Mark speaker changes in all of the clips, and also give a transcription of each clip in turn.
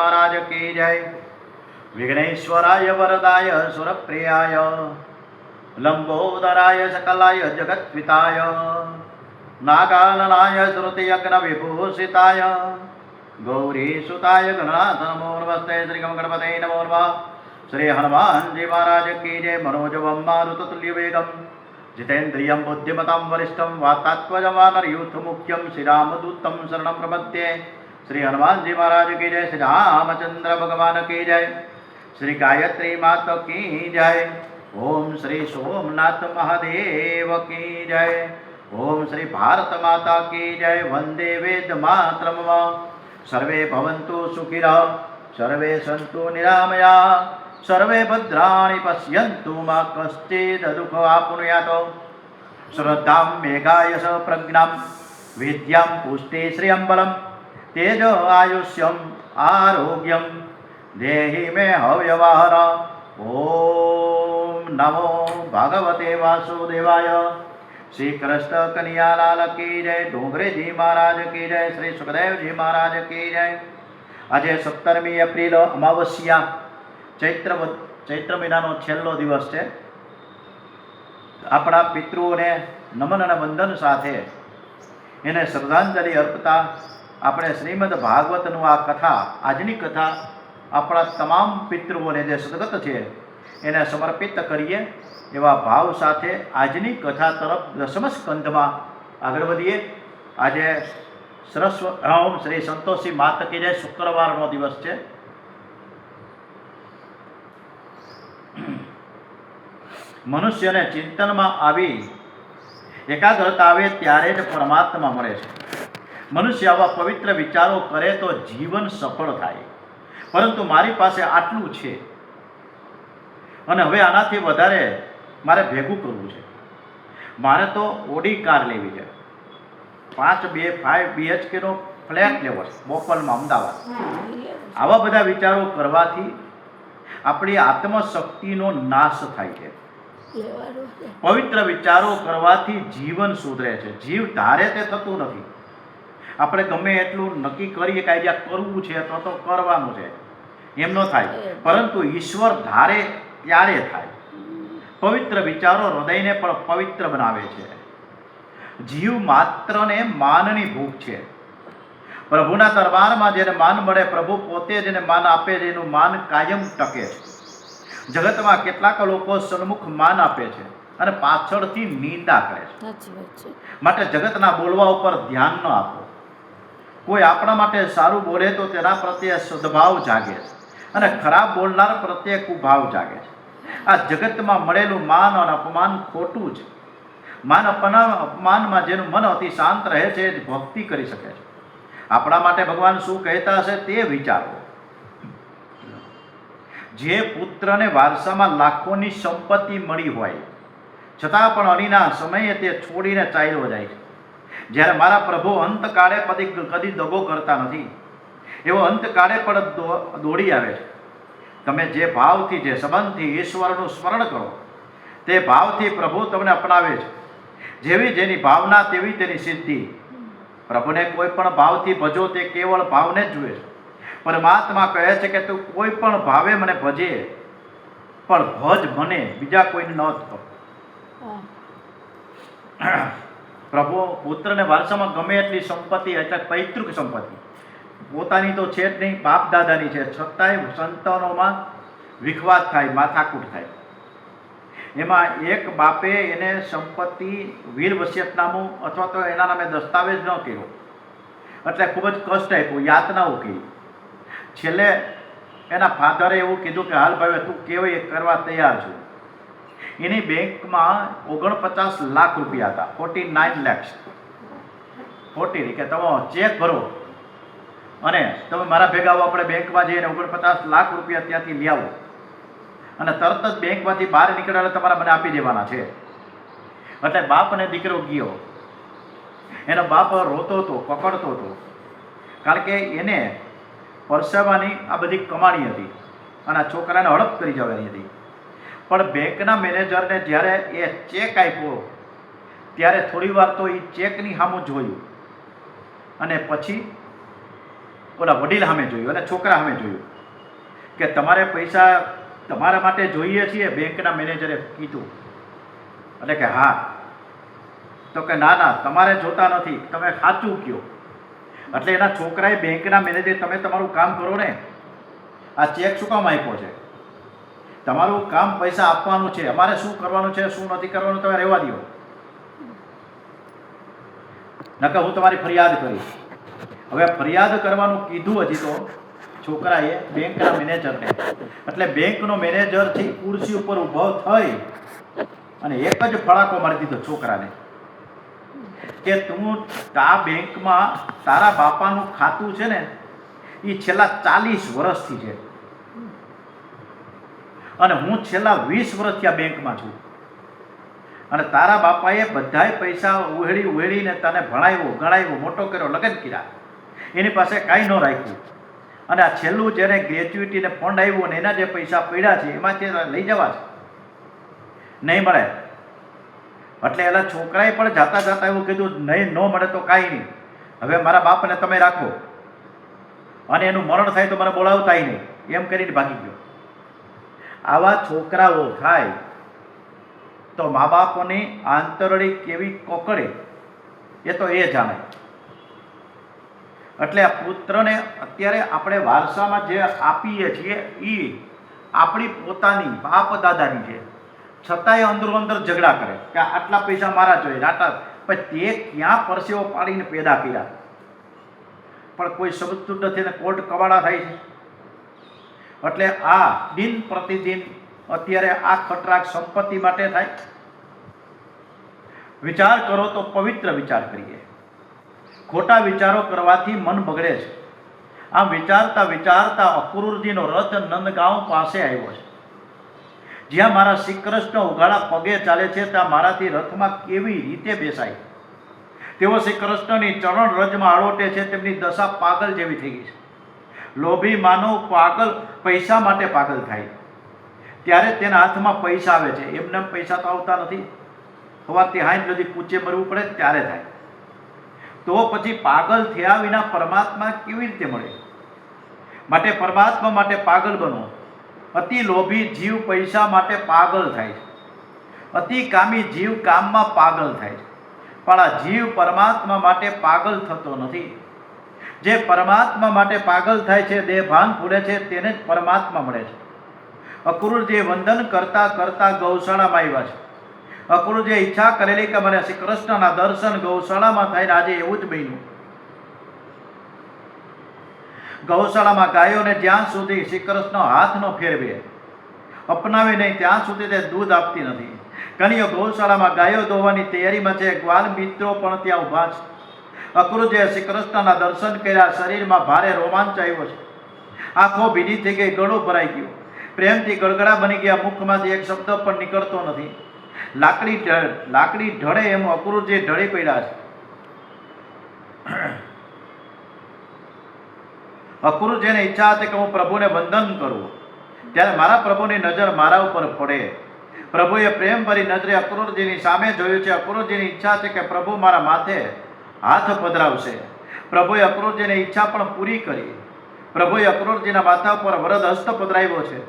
Speaker 1: महाराज की जय। विघ्नेश्वराय वरदाय सुरप्रियाय लंबोदराय सकलाय जगत्पिताय नागाननाय श्रुतियज्ञविभूषिताय गौरीसुताय गणनाथ नमो नमस्ते। श्री गणपते नमो नमः। श्री हनुमान जी महाराज की जय। मनोजवं मारुततुल्य वेगम जितेन्द्रियं बुद्धिमतां वरिष्ठं वातात्मजं वानरयूथमुख्यं श्रीरामदूतं शरणं प्रपद्ये। श्री हनुमान जी महाराज की जय। श्री रामचंद्र भगवान की जय। श्री गायत्री माता की जय। ओम श्री सोमनाथ महादेव की जय। ओम श्री भारत माता की जय। वंदे वेद मातरम। सर्वे भवन्तु सुखिनः सर्वे सन्तु निरामयाः सर्वे भद्राणि पश्यन्तु मा कश्चित् दुःखमाप्नुयात्। श्रद्धां मेघाय स प्रज्ञां विद्यां पुष्टि श्रियं बलं तेज आयुष्यम् आरोग्यं देहि मे हव्यवहर। ओम नमो भगवते वासुदेवाय। श्री कृष्ण कन्हैयालाल की जय। डोंगरे जी महाराज की जय। श्री सुखदेव जी महाराज की जय। आज 17મી એપ્રિલ અમાવસ્યા ચૈત્ર મહિનાનો છેલ્લો દિવસ છે। આપણા પિતૃઓને નમન અને વંદન સાથે એને શ્રદ્ધાંજલિ અર્પતા આપણે શ્રીમદ ભાગવતનું આ કથા આજની કથા આપણા તમામ પિતૃઓને જે સદગત છે એને સમર્પિત કરીએ એવા ભાવ સાથે આજની કથા તરફ 10મ સ્કંધમાં આગળ વધીએ। આજે ઓમ શ્રી સંતોષી માત की जय। શુક્રવારનો દિવસ છે। મનુષ્યને ચિંતનમાં આવી એકાગ્રતા આવે ત્યારે જ પરમાત્મા મળે છે। મનુષ્ય આવા પવિત્ર વિચારો કરે તો જીવન સફળ થાય। પરંતુ મારી પાસે આટલું છે અને હવે આનાથી વધારે મારે ભેગું કરવું છે। મારે તો ઓડી કાર લેવી છે। 5 BHK નો ફ્લેટ લેવો છે બોપલમાં અમદાવાદ। આવા બધા વિચારો કરવાથી આપણી આત્મશક્તિનો નાશ થાય છે। પવિત્ર વિચારો કરવાથી જીવન સુધરે છે। જીવ ધારે તે થતું નથી। આપણે ગમે એટલું નક્કી કરીએ કે આજે કરવું છે તો કરવાનું છે એમ ન થાય, પરંતુ ઈશ્વર ધારે ત્યારે થાય। પવિત્ર વિચારો હૃદયને પણ પવિત્ર બનાવે છે। જીવ માત્રને માનની ભૂખ છે। પ્રભુના દરબારમાં જેને માન મળે, પ્રભુ પોતે જેને માન આપે છે એનું માન કાયમ ટકે છે। જગતમાં કેટલાક લોકો સન્મુખ માન આપે છે અને પાછળથી નિંદા કરે છે। માટે જગતના બોલવા ઉપર ધ્યાન ન આપો। કોઈ આપણા માટે સારું બોલે તો તેના પ્રત્યે સદભાવ જાગે છે અને ખરાબ બોલનાર પ્રત્યે કુભાવ જાગે છે। આ જગતમાં મળેલું માન અને અપમાન ખોટું છે। માન અપમાનમાં જેનું મન અતિ શાંત રહે છે એ ભક્તિ કરી શકે છે। આપણા માટે ભગવાન શું કહેતા હશે તે વિચારો। જે પુત્રને વારસામાં લાખોની સંપત્તિ મળી હોય છતાં પણ અણીના સમયે તે છોડીને ચાલ્યો જાય છે, જ્યારે મારા પ્રભુ અંતકાળે કદી દગો કરતા નથી, એવો અંતકાળે પણ દોડી આવે છે। તમે જે ભાવથી જે સંબંધથી ઈશ્વરનું સ્મરણ કરો તે ભાવથી પ્રભુ તમને અપનાવે છે। જેવી જેની ભાવના તેવી તેની સિદ્ધિ। પ્રભુને કોઈ પણ ભાવથી ભજો તે કેવળ ભાવને જ જુએ છે। પરમાત્મા કહે છે કે તું કોઈ પણ ભાવે મને ભજે, પણ ભજ મને, બીજા કોઈને ન થતો। પ્રભુ પુત્રને વારસામાં ગમે એટલી સંપત્તિ, એટલે પૈતૃક સંપત્તિ પોતાની તો છે જ નહીં, બાપ દાદાની છે, છતાંય સંતાનોમાં વિખવાદ થાય, માથાકૂટ થાય। એમાં એક બાપે એને સંપત્તિ વીર વસિયતનામું અથવા તો એના નામે દસ્તાવેજ ન કર્યો એટલે ખૂબ જ કષ્ટ આપ્યું, યાતનાઓ કરી। છેલ્લે એના ફાધરે એવું કીધું કે હાલ ભાઈ તું કેવાય કરવા તૈયાર છું। એની બેંકમાં 49 લાખ રૂપિયા હતા, 49 lakhs 40 કે તમે ચેક ભરો અને તમે મારા ભેગા આવો, આપણે બેંકમાં જઈને 49 લાખ રૂપિયા ત્યાંથી લઈ આવો અને તરત જ બેંકમાંથી બહાર નીકળ્યા તમારા મને આપી દેવાના છે। એટલે બાપ અને દીકરો ગયો। એનો બાપ રોતો હતો, પકડતો હતો, કારણ કે એને પરસેવાની આ બધી કમાણી હતી અને આ છોકરાને હડપ કરી જવાની હતી। પણ બેંકના મેનેજરને જ્યારે એ ચેક આપ્યો ત્યારે થોડી વાર તો એ ચેકની સામું જોયું અને પછી ઓલા વડીલ સામે જોયું અને છોકરા સામે જોયું કે તમારે પૈસા તમારા માટે જોઈએ છીએ, બેંકના મેનેજરે કીધું. એટલે કે હા. તો કે ના ના, તમારે જોતા નથી, તમે સાચું કહો. એટલે એના છોકરાએ બેંકના મેનેજર, તમે તમારું કામ કરો ને, આ ચેક શું કામ આપ્યો છે? તમારું કામ પૈસા આપવાનું છે, અમારે શું કરવાનું છે શું નથી કરવાનું તમે રહેવા દો, નકર હું તમારી ફરિયાદ કરીશ. હવે ફરિયાદ કરવાનું કીધું હજી તો છોકરાએ બેંકના મેનેજરને. એટલે બેંકનો મેનેજરથી ખુરશી ઉપર ઊભો થઈ અને એક જ ફડાકો મારી દીધો છોકરાને કે તું આ બેંકમાં તારા બાપાનું ખાતું છે ને એ છેલ્લા 40 વર્ષથી છે અને હું છેલ્લા 20 વર્ષથી આ બેંકમાં છું અને તારા બાપાએ બધાય પૈસા ઉહેડીને તને ભણાવ્યો, ગણાવ્યો, મોટો કર્યો, લગ્ન કર્યા, એની પાસે કાંઈ ન રાખ્યું અને આ છેલ્લું જેને ગ્રેચ્યુટીને ફંડ આવ્યું ને એના જે પૈસા પડ્યા છે એમાંથી લઈ જવા છે, નહીં મળે. એટલે એના છોકરાએ પણ જાતા જાતા એવું કીધું, નહીં ન મળે તો કાંઈ નહીં, હવે મારા બાપને તમે રાખો અને એનું મરણ થાય તો મને બોલાવતાય નહીં, એમ કરીને ભાગી ગયો. આવા છોકરાઓ થાય તો મા બાપની આંતરડી કેવી કોકળે એ તો એ જાણે. એટલે આ પુત્રને અત્યારે આપણે વારસામાં જે આપીએ છીએ એ આપણી પોતાની બાપ દાદાની છે, છતાંય અંદરો અંદર ઝઘડા કરે કે આટલા પૈસા મારા જોઈએ, આટલા. પણ તે ક્યાં પરસેવો પાડીને પેદા કર્યા, પણ કોઈ સમજતું નથી ને કોર્ટ કવાડા થાય છે. એટલે આ દિન પ્રતિદિન અત્યારે આ ખટરાક સંપત્તિ માટે થાય. વિચાર કરો તો પવિત્ર વિચાર કરીએ. ખોટા વિચારો કરવાથી મન બગડે છે. આમ વિચારતા વિચારતા અક્રૂરજીનો રથ નંદગાંવ પાસે આવ્યો છે. જ્યાં મારા શ્રી કૃષ્ણ ઉઘાડા પગે ચાલે છે ત્યાં મારાથી રથમાં કેવી રીતે બેસાય. તેઓ શ્રી કૃષ્ણની ચરણ રજમાં આળોટે છે, તેમની દશા પાગલ જેવી થઈ ગઈ છે. લોભી માનવ પાગલ પૈસા માટે પાગલ થાય ત્યારે તેના હાથમાં પૈસા આવે છે, એમને પૈસા તો આવતા નથી. સવારથી હાઈ સુધી પૂછે મરવું પડે ત્યારે થાય. તો પછી પાગલ થયા વિના પરમાત્મા કેવી રીતે મળે? માટે પરમાત્મા માટે પાગલ બનો. અતિ લોભી જીવ પૈસા માટે પાગલ થાય છે, અતિ કામી જીવ કામમાં પાગલ થાય છે, પણ આ જીવ પરમાત્મા માટે પાગલ થતો નથી. જે પરમાત્મા માટે પાગલ થાય છે, દેહભાન ભૂલે છે, તેને જ પરમાત્મા મળે છે. અક્રૂરજીએ વંદન કરતા કરતા ગૌશાળામાં આવ્યા છે. અક્રૂરજીએ ઈચ્છા કરેલી કે મને શ્રી કૃષ્ણના દર્શન ગૌશાળામાં થાય. આજે એવું જ બન્યું. ગૌશાળામાં ગાયોને જ્યાં સુધી શ્રી કૃષ્ણ હાથ ન ફેરવે, અપનાવે નહીં, ત્યાં સુધી તે દૂધ આપતી નથી. કનીઓ ગૌશાળામાં ગાયો દોવાની તૈયારીમાં છે, ગ્વાલ મિત્રો પણ ત્યાં ઊભા છે. અક્રૂરજીએ શ્રી કૃષ્ણના દર્શન કર્યા, શરીરમાં ભારે રોમાંચ આવ્યો છે, આંખો ભીની થઈ ગઈ, ગળું ભરાઈ ગયું, પ્રેમથી ગળગળા બની ગયા, મુખમાંથી એક શબ્દ પણ નીકળતો નથી. લાકડી ઢળે એમ અક્રૂરજી ઢળી પડ્યા છે. અક્રૂરજીને ઈચ્છા હતી કે હું પ્રભુને વંદન કરું, ત્યારે મારા પ્રભુની નજર મારા ઉપર પડે. પ્રભુએ પ્રેમ ભરી નજરે અક્રૂરજીની સામે જોયું છે. અક્રૂરજીની ઈચ્છા છે કે પ્રભુ મારા માથે હાથ પધરાવશે. પ્રભુએ અક્રૂરજીની ઈચ્છા પણ પૂરી કરી. પ્રભુએ અક્રૂરજીના માથા ઉપર વરદ હસ્ત પધરાવ્યો છે.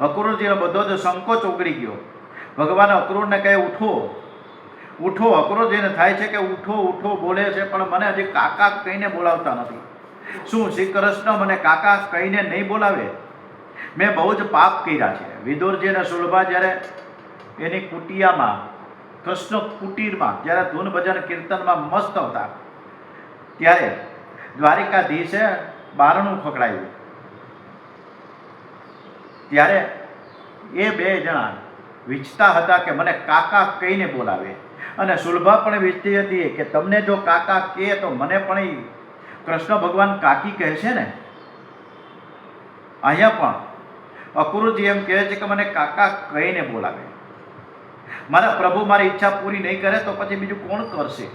Speaker 1: અક્રૂરજીનો બધો જ સંકોચ ઉગડી ગયો. ભગવાન અક્રૂરને કહે ઉઠો ઉઠો. અક્રૂરજીને થાય છે કે ઉઠો ઉઠો બોલે છે, પણ મને હજી કાકા કહીને બોલાવતા નથી. શું શ્રી કૃષ્ણ મને કાકા કહીને નહીં બોલાવે? મેં બહુ જ પાપ કર્યા છે. વિદુરજી અને સુલભા જ્યારે એની કુટિયામાં, કૃષ્ણ કુટીરમાં જ્યારે ધૂન ભજન કીર્તનમાં મસ્ત હતા, ત્યારે દ્વારિકાધીશે બારણું ખકડાયું. ત્યારે એ બે જણા વિચતા હતા કે મને કાકા કહીને બોલાવે, અને સુલભા પણ વિચતી હતી કે તમને જો કાકા કહે તો મને પણ કૃષ્ણ ભગવાન કાકી કહે છે ને. અહીંયા પણ અક્રૂરજી એમ કહે છે કે મને કાકા કહીને બોલાવે. મારા પ્રભુ મારી ઈચ્છા પૂરી નહીં કરે તો પછી બીજું કોણ કરશે?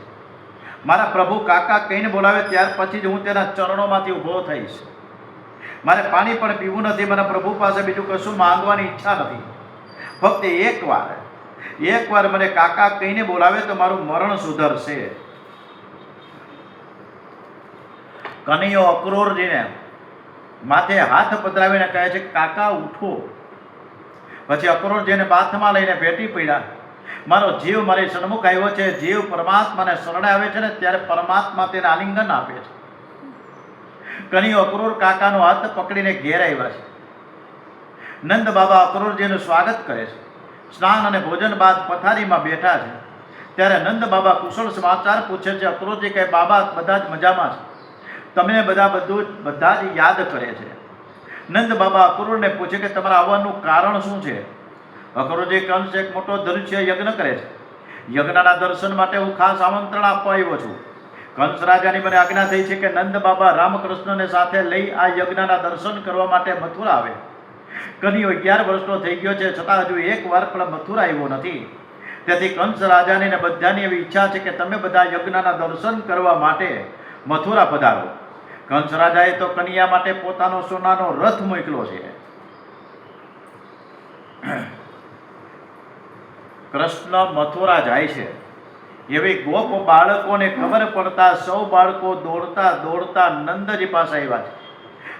Speaker 1: મારા પ્રભુ કાકા કહીને બોલાવે ત્યાર પછી જ હું તેના ચરણોમાંથી ઊભો થઈશ. મારે પાણી પણ પીવું નથી, મને પ્રભુ પાસે બીજું કશું માંગવાની ઈચ્છા નથી. ફક્ત એકવાર મને કાકા કહીને બોલાવે તો મારું મરણ સુધરશે. કનૈયો અક્રૂરજીને માથે હાથ પધરાવીને કહે છે કાકા ઉઠો. પછી અક્રૂરજીને બાથમાં લઈને ભેટી પડ્યા. મારો જીવ મારી સન્મુખ આવ્યો છે. જીવ પરમાત્માને શરણે આવે છે ને ત્યારે પરમાત્મા તેને આલિંગન આપે છે. કનૈયો અક્રૂર કાકાનો હાથ પકડીને ઘેર આવ્યા છે. નંદ બાબા અક્રૂરજીનું સ્વાગત કરે છે. સ્નાન અને ભોજન બાદ પથારીમાં બેઠા છે. ત્યારે નંદ બાબા કુશળ સમાચાર પૂછે છે. અક્રૂરજી કહે બાબા બધા જ મજામાં છે. તમને બધા જ યાદ કરે છે. નંદ બાબા અક્રૂરને પૂછે કે તમારા આવવાનું કારણ શું છે? અક્રૂરજી કંસ એક મોટો ધનુષ્ય યજ્ઞ કરે છે. યજ્ઞના દર્શન માટે હું ખાસ આમંત્રણ આપવા આવ્યો છું. કંસ રાજાની મને આજ્ઞા થઈ છે કે નંદ બાબા રામકૃષ્ણને સાથે લઈ આ યજ્ઞના દર્શન કરવા માટે મથુરા આવે. કનૈયો 11 વર્ષનો થઈ ગયો છે, છતાં હજુ એક વાર પણ મથુરા આવ્યો નથી. તેથી કંસ રાજાની ને બધાની એવી ઈચ્છા છે કે તમે બધા યજ્ઞના દર્શન કરવા માટે મથુરા પધારો. કંસ રાજાએ તો કનૈયા માટે પોતાનો સોનાનો રથ મોકલ્યો છે. કૃષ્ણ મથુરા જાય છે. એવી ગોપ બાળકોને ખબર પડતા સૌ બાળકો દોડતા દોડતા નંદજી પાસે આવ્યા છે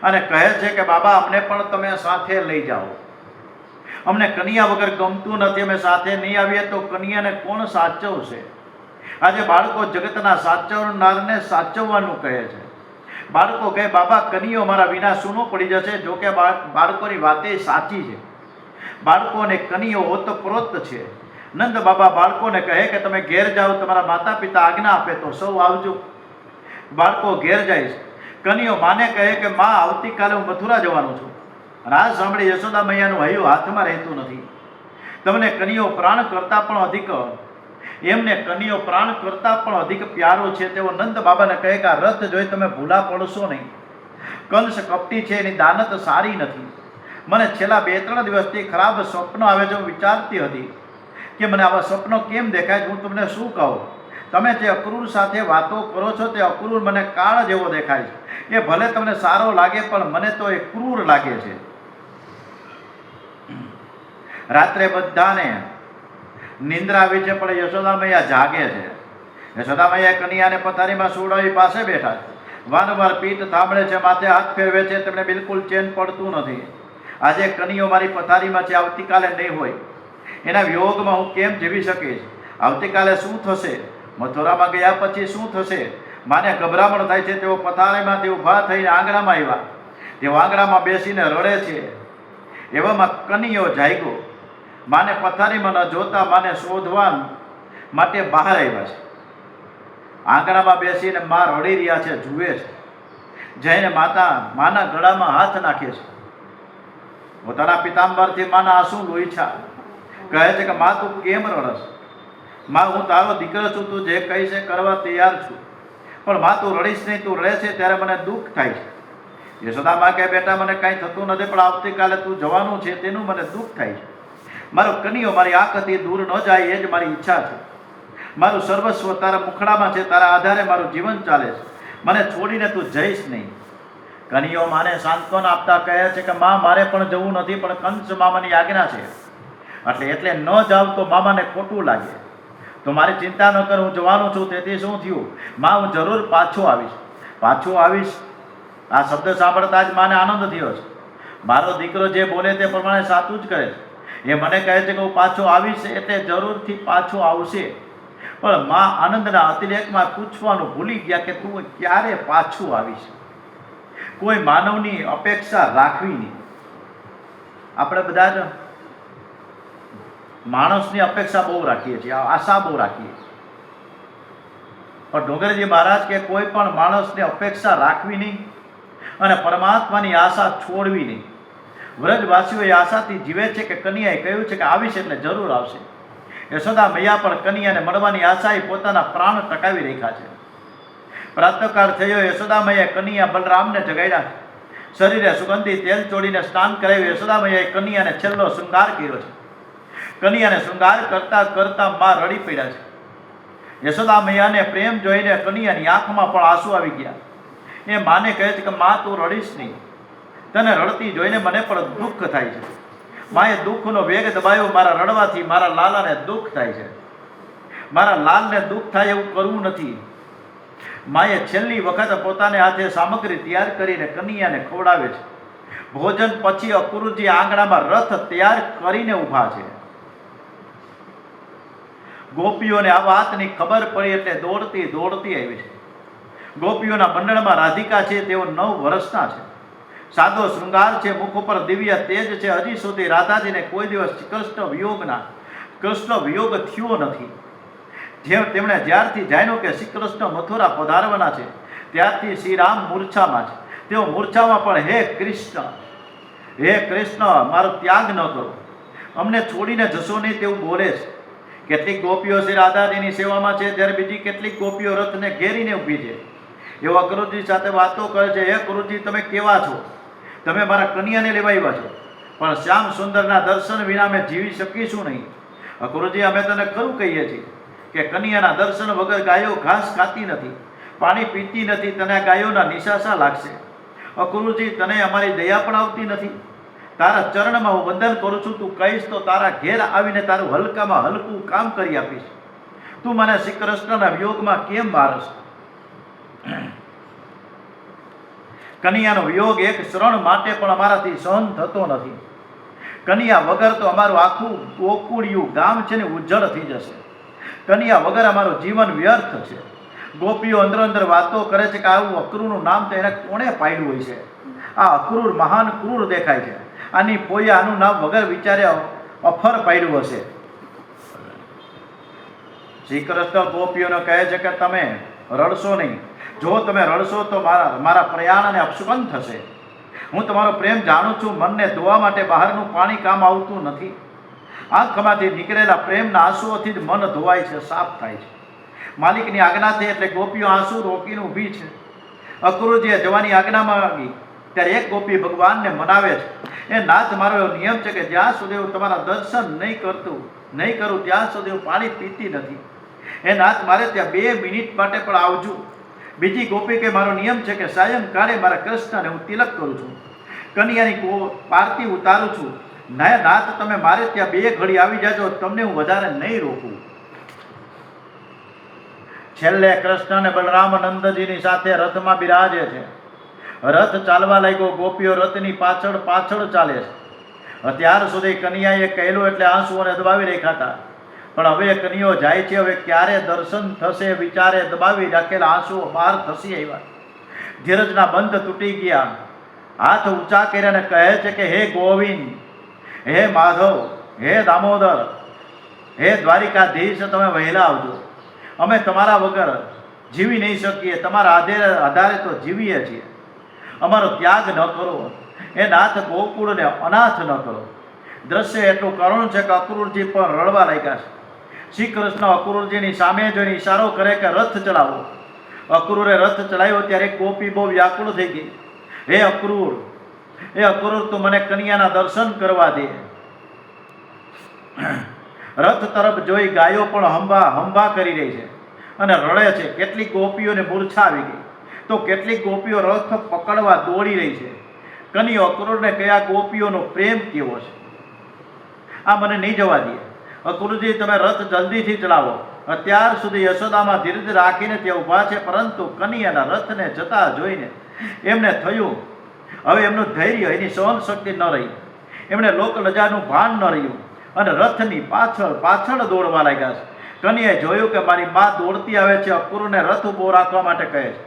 Speaker 1: અને કહે છે કે બાબા અમને પણ તમે સાથે લઈ જાઓ. અમને કનૈયા વગર ગમતું નથી. અમે સાથે નહીં આવીએ તો કનૈયાને કોણ સાચવશે? આજે બાળકો જગતના સાચવનારને સાચવવાનું કહે છે. બાળકો કહે બાબા કનૈયો મારા વિના સૂનો પડી જશે. જોકે બાળકોની વાતે સાચી છે. બાળકોને કનૈયો ઓતપ્રોત છે. નંદ બાબા બાળકોને કહે કે તમે ઘેર જાઓ, તમારા માતા પિતા આજ્ઞા આપે તો સૌ આવજો. બાળકો ઘેર જાય છે. કનૈયો માને કહે કે માં આવતીકાલે હું મથુરા જવાનું છું. અને આ સાંભળી યશોદા મૈયાનું હૈયું હાથમાં રહેતું નથી. તમને કનૈયો પ્રાણ કરતાં પણ અધિક પ્યારો છે. તેઓ નંદ બાબાને કહે કે આ રથ જોઈ તમે ભૂલા પડશો નહીં. કંસ કપટી છે, એની દાનત સારી નથી. મને છેલ્લા 2-3 દિવસથી ખરાબ સ્વપ્નો આવે છે. હું વિચારતી હતી કે મને આવા સ્વપ્નો કેમ દેખાય છે. હું તમને શું કહું? તમે જે અક્રૂર સાથે વાતો કરો છો તે અક્રૂર મને કાળ જેવો દેખાય છે. એ ભલે તમને સારો લાગે પણ મને તો એ ક્રૂર લાગે છે. રાત્રે બધાને નિંદ્રા આવી છે પણ યશોદા મૈયા જાગે છે. યશોદા મૈયા કનૈયાને પથારીમાં સુવડાવી પાસે બેઠા છે. વારંવાર પીઠ થાંભળે છે, માથે હાથ ફેરવે છે. તેમને બિલકુલ ચેન પડતું નથી. આજે કનૈયો મારી પથારીમાં છે, આવતીકાલે નહીં હોય. એના વિયોગમાં હું કેમ જીવી શકીશ? આવતીકાલે શું થશે? મથુરામાં ગયા પછી શું થશે? માને ગભરામણ થાય છે. તેઓ પથારીમાંથી ઊભા થઈને આંગણામાં આવ્યા. તેઓ આંગણામાં બેસીને રડે છે. એવામાં કનૈયો જાગ્યો. માને પથારીમાં ન જોતા માને શોધવા માટે બહાર આવ્યા છે. આંગણામાં બેસીને મા રડી રહ્યા છે, જુએ છે. જઈને માના ગળામાં હાથ નાખે છે. પોતાના પિતાંબરથી માના આંસુ લોહીછા. કહે છે કે મા તું કેમ રડસ? મા હું તારો દીકરો છું, તું જે કહીશ એ કરવા તૈયાર છું. પણ મા તું રડીશ નહીં. તું રડે છે ત્યારે મને દુઃખ થાય છે. યશોદા મા કહે બેટા મને કાંઈ થતું નથી, પણ આવતીકાલે તું જવાનું છે તેનું મને દુઃખ થાય છે. મારો કનૈયો મારી આંખથી દૂર ન જાય એ જ મારી ઈચ્છા છે. મારું સર્વસ્વ તારા મુખડામાં છે. તારા આધારે મારું જીવન ચાલે છે. મને છોડીને તું જઈશ નહીં. કનૈયો માને સાંત્વન આપતા કહે છે કે મા મારે પણ જવું નથી, પણ કંસ મામાની આજ્ઞા છે એટલે ન જાવ તો મામાને ખોટું લાગે. તો મારી ચિંતા ન કર, હું જવાનું છું. તેથી શું થયું? મા હું જરૂર પાછો આવીશ. આ શબ્દ સાંભળતા જ માને આનંદ થયો છે. મારો દીકરો જે બોલે તે પ્રમાણે સાચું જ કરે છે. એ મને કહે છે કે હું પાછો આવીશ એટલે જરૂરથી પાછો આવશે. પણ મા આનંદના અતિરેકમાં પૂછવાનું ભૂલી ગયા કે તું ક્યારે પાછું આવીશ. કોઈ માનવની અપેક્ષા રાખવી નહીં. આપણે બધા જ માણસની અપેક્ષા બહુ રાખીએ છીએ, આશા બહુ રાખીએ છીએ. પણ ડોંગરજી મહારાજ કે કોઈ પણ માણસની અપેક્ષા રાખવી નહીં અને પરમાત્માની આશા છોડવી નહીં. વ્રજવાસીઓ એ આશાથી જીવે છે કે કનૈયાએ કહ્યું છે કે આવીશ એટલે જરૂર આવશે. યશોદા મૈયા પણ કનૈયાને મળવાની આશાએ પોતાના પ્રાણ ટકાવી રાખ્યા છે. પ્રાતઃકાળ થયો. યશોદા મૈયાએ કનૈયા બલરામને જગાડ્યા. શરીરે સુગંધી તેલ ચોડીને સ્નાન કરાવ્યું. યશોદા મૈયાએ કનૈયાને છેલ્લો શૃંગાર કર્યો છે. કનૈયાને શૃંગાર કરતા કરતા મા રડી પડ્યા છે. યશોદા મૈયાને પ્રેમ જોઈને કનૈયાની આંખમાં પણ આંસુ આવી ગયા. એ માને કહે છે કે મા તું રડીશ નહીં. તને રડતી જોઈને મને પણ દુઃખ થાય છે. માએ દુઃખનો વેગ દબાયો. મારા રડવાથી મારા લાલાને દુઃખ થાય છે. મારા લાલને દુઃખ થાય એવું કરવું નથી. માએ છેલ્લી વખત પોતાને હાથે સામગ્રી તૈયાર કરીને કનૈયાને ખવડાવે છે. ભોજન પછી અક્રૂરજી આંગણામાં રથ તૈયાર કરીને ઊભા છે. ગોપીઓને આ વાતની ખબર પડી એટલે દોડતી દોડતી આવી છે. ગોપીઓના મંડળમાં રાધિકા છે, તેઓ 9 વર્ષના છે. સાદો શૃંગાર છે, મુખ ઉપર દિવ્ય તેજ છે. હજી સુધી રાધાજીને કોઈ દિવસ કૃષ્ણ વિયોગ થયો નથી. જેમ તેમણે જ્યારથી જાણ્યું કે શ્રી કૃષ્ણ મથુરા પધારવાના છે, ત્યારથી શ્રી રામ મૂર્છામાં છે. તેઓ મૂર્છામાં પણ હે કૃષ્ણ મારો ત્યાગ ન કરો, અમને છોડીને જશો નહીં તેવું બોલે છે. કેટલીક ગોપીઓ શ્રી રાધાજીની સેવામાં છે, જ્યારે બીજી કેટલીક ગોપીઓ રથને ઘેરીને ઊભી છે. એવો અક્રૂરજી સાથે વાતો કરે છે. હે અક્રૂરજી, તમે કેવા છો? તમે મારા કન્યાને લેવા આવ્યા છો, પણ શ્યામ સુંદરના દર્શન વિના અમે જીવી શકીશું નહીં. અક્રૂરજી, અમે તને ખરું કહીએ છીએ કે કન્યાના દર્શન વગર ગાયો ઘાસ ખાતી નથી, પાણી પીતી નથી. તને આ ગાયોના નિશાસા લાગશે. અક્રૂરજી, તને અમારી દયા પણ આવતી નથી. તારા ચરણમાં હું વંદન કરું છું. તું કહીશ તો તારા ઘેર આવીને તારું હલકામાં હલકું કામ કરી આપીશ. તું મને શ્રી કૃષ્ણના વિયોગમાં કેમ મારસ? કનૈયાનો વિયોગ એક ક્ષણ માટે પણ અમારાથી સહન થતો નથી. કનૈયા વગર તો અમારું આખું ગોકુળિયું ગામ છે ને ઉજ્જળ થઈ જશે. કનૈયા વગર અમારું જીવન વ્યર્થ છે. ગોપીઓ અંદર વાતો કરે છે કે આવું અક્રૂરનું નામ તો એને કોણે પાડ્યું હોય છે? આ અક્રૂર મહાન ક્રૂર દેખાય છે. આની પોઈએ આનું નામ વગર વિચારે અફર પાડ્યું હશે. શ્રી કૃષ્ણ ગોપીઓને કહે છે કે તમે રડશો નહીં. જો તમે રડશો તો મારા પ્રયાણને અપશુકન થશે. હું તમારો પ્રેમ જાણું છું. મનને ધોવા માટે બહારનું પાણી કામ આવતું નથી. આંખમાંથી નીકળેલા પ્રેમના આંસુઓથી જ મન ધોવાય છે, સાફ થાય છે. માલિકની આજ્ઞાથી એટલે ગોપીઓ આંસુ રોકીને ઊભી છે. અક્રૂરજીએ જવાની આજ્ઞા માંગી ત્યારે એક ગોપી ભગવાનને મનાવે છે. એ નાથ, મારો એવો નિયમ છે કે જ્યાં સુધી હું તમારા દર્શન નહીં કરું ત્યાં સુધી હું પાણી પીતી નથી. એ નાથ, મારે ત્યાં 2 મિનિટ માટે પણ આવજો. બીજી ગોપી કે મારો નિયમ છે કે સાયંકાળે મારા કૃષ્ણને હું તિલક કરું છું, કન્યાની પારતી ઉતારું છું. નાથ, તમે મારે ત્યાં 2 ઘડી આવી જાજો, તમને હું વધારે નહીં રોકું. છેલ્લે કૃષ્ણ અને બલરામ નંદજીની સાથે રથમાં બિરાજે છે. રથ ચાલવા લાગ્યો. ગોપીઓ રથની પાછળ ચાલે છે. અત્યાર સુધી કનૈયાએ કહેલું એટલે આંસુઓને દબાવી રાખ્યા હતા, પણ હવે કનૈયો જાય છે. હવે ક્યારે દર્શન થશે વિચારે દબાવી રાખેલા આંસુઓ બહાર ધસી આવ્યા. ધીરજના બંધ તૂટી ગયા. હાથ ઊંચા કર્યાને કહે છે કે હે ગોવિંદ, હે માધવ, હે દામોદર, હે દ્વારિકાધીશ, તમે વહેલા આવજો. અમે તમારા વગર જીવી નહીં શકીએ. તમારા આધારે તો જીવીએ છીએ. અમારો ત્યાગ ન કરો. એ નાથ, ગોકુળને અનાથ ન કરો. દ્રશ્ય એટલું કરુણ છે કે અક્રૂરજી પણ રડવા લાગ્યા છે. શ્રી કૃષ્ણ અક્રૂરજીની સામે જોઈને ઈશારો કરે કે રથ ચલાવો. અક્રૂરે રથ ચલાવ્યો ત્યારે ગોપી બહુ વ્યાકુળ થઈ ગઈ. હે અક્રૂર, તું મને કન્યાના દર્શન કરવા દે. રથ તરફ જોઈ ગાયો પણ હંભા કરી રહી છે અને રડે છે. કેટલીક ગોપીઓને મૂર્છા આવી ગઈ તો કેટલીક ગોપીઓ રથ પકડવા દોડી રહી છે. કનૈયો અક્રૂરને કયા ગોપીઓનો પ્રેમ કેવો છે, આ મને નહીં જવા દે. અક્રૂરજી, તમે રથ જલ્દીથી ચલાવો. અત્યાર સુધી યશોદામાં ધીરજ રાખીને ત્યાં ઊભા છે, પરંતુ કનૈયાના રથને જતા જોઈને એમને થયું હવે એમનું ધૈર્ય, એની સહન શક્તિ ન રહી. એમણે લોક લજાનું ભાન ન રહ્યું અને રથની પાછળ દોડવા લાગ્યા છે. કનૈયાએ જોયું કે મારી મા દોડતી આવે છે. અક્રૂરને રથ ઊભો રાખવા માટે કહે છે.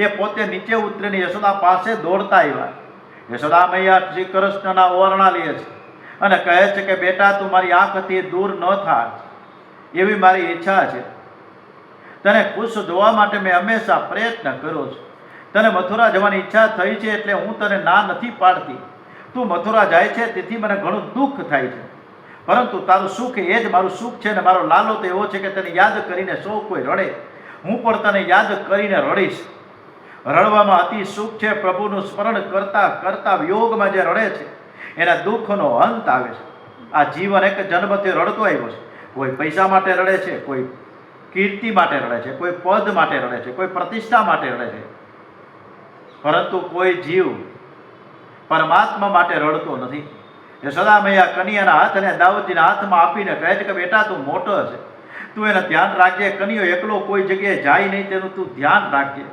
Speaker 1: એ પોતે નીચે ઉતરીને યશોદા પાસે દોડતા આવ્યા. યશોદા મૈયા શ્રી કૃષ્ણના ઓરણા લે છે અને કહે છે કે બેટા, તું મારી આંખથી દૂર ન થાય એવી મારી ઈચ્છા છે. તને ખુશ જોવા માટે મેં હંમેશા પ્રયત્ન કર્યો છે. તને મથુરા જવાની ઈચ્છા થઈ છે એટલે હું તને ના નથી પાડતી. તું મથુરા જાય છે તેથી મને ઘણું દુઃખ થાય છે, પરંતુ તારું સુખ એ જ મારું સુખ છે. ને મારો લાલો તો એવો છે કે તને યાદ કરીને સૌ કોઈ રડે, હું પણ તને યાદ કરીને રડીશ. રડવામાં અતિ સુખ છે. પ્રભુનું સ્મરણ કરતા વિયોગમાં જે રડે છે એના દુઃખનો અંત આવે છે. આ જીવન એક જન્મથી રડતો આવ્યો છે. કોઈ પૈસા માટે રડે છે, કોઈ કીર્તિ માટે રડે છે, કોઈ પદ માટે રડે છે, કોઈ પ્રતિષ્ઠા માટે રડે છે, પરંતુ કોઈ જીવ પરમાત્મા માટે રડતો નથી. યશોદા મૈયા કનૈયાના હાથ અને દાઉદજીના હાથમાં આપીને કહે છે કે બેટા, તું મોટો છે, તું એને ધ્યાન રાખજે. કનિયો એકલો કોઈ જગ્યાએ જાય નહીં તેનું તું ધ્યાન રાખજે.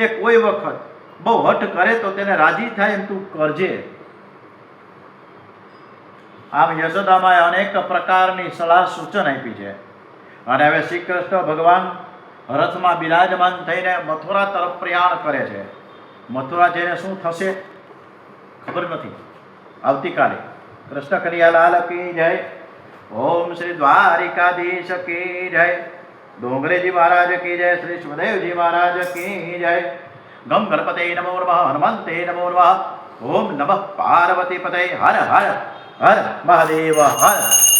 Speaker 1: એ કોઈ વખત બહુ હઠ કરે તો તેને રાજી થાય એમ તું કરજે. આમ યશોદામાએ અનેક પ્રકારની સલાહ સૂચન આપી છે. અને હવે શ્રી કૃષ્ણ ભગવાન રથમાં બિરાજમાન થઈને મથુરા તરફ પ્રયાણ કરે છે. મથુરા જઈને શું થશે ખબર નથી. આવતીકાલે કૃષ્ણ કનૈયાલાલ કી જય. ઓમ શ્રી દ્વારિકાધીશ કી જય. ડોંગરેજી મહારાજ કી જય. શ્રી સુખદેવજી મહારાજ કી જય. ગમ ગણપતે નમો નમઃ. હનુમંતે નમો નમઃ. ઓમ નમઃ પાર્વતી પતય. હર હર હર મહાદેવ હર.